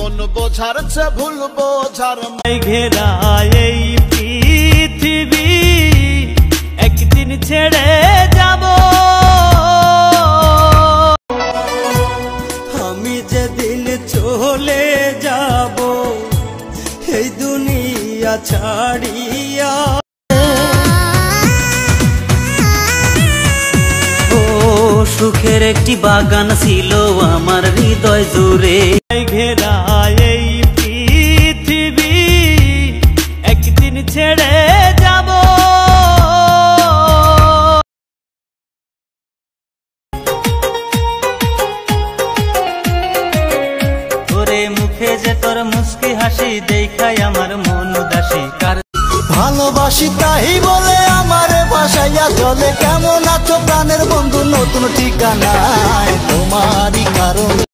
মন বোঝার চেয়ে ভুল বোঝার ঘেরা এই পৃথিবী একদিন ছেড়ে যাব। আমি যেদিন চলে যাব এই দুনিয়া ছাড়িয়া, সুখের একটি বাগান ছিল আমার হৃদয় জুড়ে। ঘেরা এই পৃথিবী একদিন ছেড়ে যাব। তোরে মুখে যে তোর মুস্কি হাসি দেখাই আমার মন উদাসী। ভালোবাসি তাই বলে আমারে ভাসাইয়া চলে, কেমন আছো প্রাণের বন্ধু নতুন ঠিকানায় তোমারই কারণে।